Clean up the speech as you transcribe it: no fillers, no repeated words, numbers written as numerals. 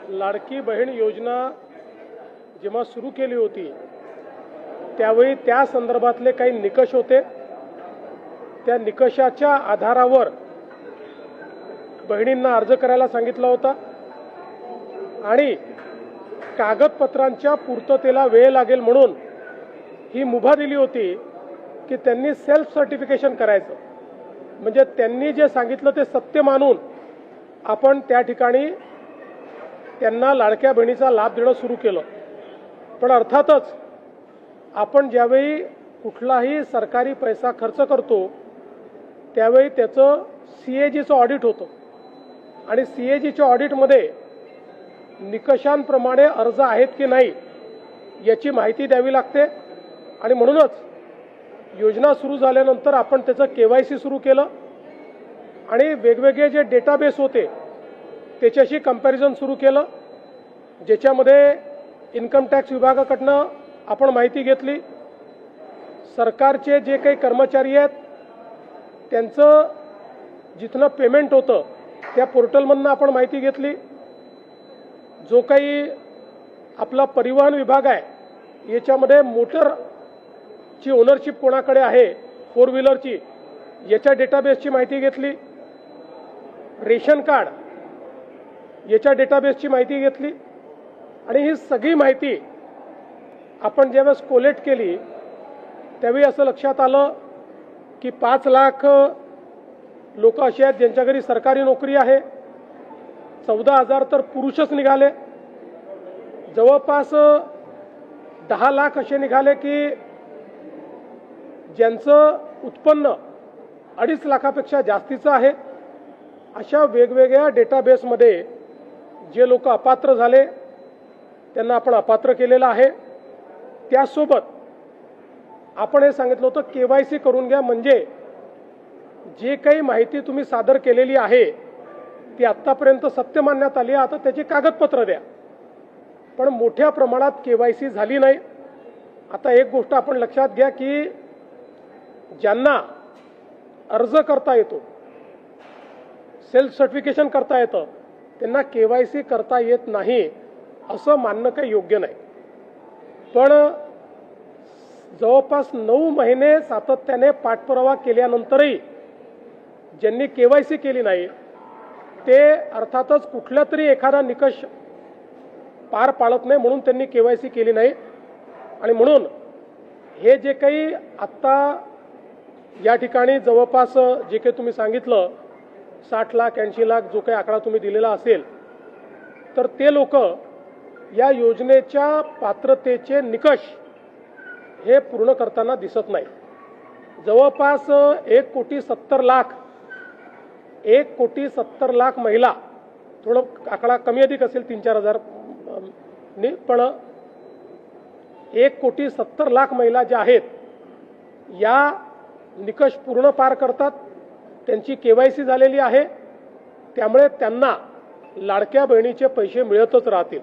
लाडकी बहीण योजना जेव्हा सुरू केली होती त्यावेळी त्या संदर्भातले काही निकष होते। त्या निकषाच्या आधारावर बहिणींना अर्ज करायला सांगितला होता आणि कागदपत्रांच्या पूर्ततेला वेळ लागेल म्हणून ही मुभा दिली होती की त्यांनी सेल्फ सर्टिफिकेशन करायचं, म्हणजे त्यांनी जे सांगितलं ते सत्य मानून आपण त्या ठिकाणी त्यांना लाडक्या बहिणीचा लाभ देणं सुरू केलं। पण अर्थातच आपण ज्यावेळी कुठलाही सरकारी पैसा खर्च करतो त्यावेळी त्याचं CAGचं ऑडिट होतं आणि CAGच्या ऑडिटमध्ये निकषांप्रमाणे अर्ज आहेत की नाही याची माहिती द्यावी लागते आणि म्हणूनच योजना सुरू झाल्यानंतर आपण त्याचं KYC सुरू केलं आणि वेगवेगळे जे डेटाबेस होते त्याच्याशी कंपॅरिझन सुरू केलं, ज्याच्यामध्ये इन्कम टॅक्स विभागाकडनं आपण माहिती घेतली, सरकारचे जे काही कर्मचारी आहेत त्यांचं जिथनं पेमेंट होतं त्या पोर्टलमधनं आपण माहिती घेतली, जो काही आपला परिवहन विभाग आहे याच्यामध्ये मोटरची ओनरशिप कोणाकडे आहे 4 व्हीलरची याच्या डेटाबेसची माहिती घेतली, रेशन कार्ड याच्या डेटाबेसची माहिती घेतली आणि ही सगळी माहिती आपण ज्यावेळेस कोलेक्ट केली त्यावेळी असं लक्षात आलं की 5 लाख लोक असे आहेत ज्यांच्या घरी सरकारी नोकरी आहे, 14,000 तर पुरुषच निघाले, जवळपास 10 लाख असे निघाले की ज्यांचं उत्पन्न 2.5 लाखापेक्षा जास्तीचं आहे। अशा वेगवेगळ्या डेटाबेसमध्ये जे लोक अपात्र झाले त्यांना आपण अपात्र केलेलं आहे। त्यासोबत आपण हे सांगितलं होतं KYC करून घ्या, म्हणजे जे काही माहिती तुम्ही सादर केलेली आहे ती आत्तापर्यंत सत्य मानण्यात आली आहे, आता त्याची कागदपत्र द्या। पण मोठ्या प्रमाणात KYC झाली नाही। आता एक गोष्ट आपण लक्षात घ्या की ज्यांना अर्ज करता येतो, सेल्फ सर्टिफिकेशन करता येतं, त्यांना KYC करता येत नाही असं मानणं काही योग्य नाही। पण जवळपास 9 महिने सातत्याने पाठपुरावा केल्यानंतरही ज्यांनी KYC केली नाही ते अर्थातच कुठला तरी एखादा निकष पार पाडत नाही म्हणून त्यांनी KYC केली नाही। आणि म्हणून हे जे काही आत्ता या ठिकाणी जवळपास जे काही तुम्ही सांगितलं 60 लाख 80 लाख जो काही आकडा तुम्ही दिलेला असेल तर ते लोक या योजनेच्या पात्रतेचे निकष हे पूर्ण करताना दिसत नाही। जवळपास 1,70,00,000 महिला, थोडं आकडा कमी अधिक असेल 3-4 हजार ने, पण 1,70,00,000 महिला ज्या आहेत या निकष पूर्ण पार करतात, त्यांची KYC झालेली आहे, त्यामुळे त्यांना लाडक्या बहिणीचे पैसे मिळतच राहतील।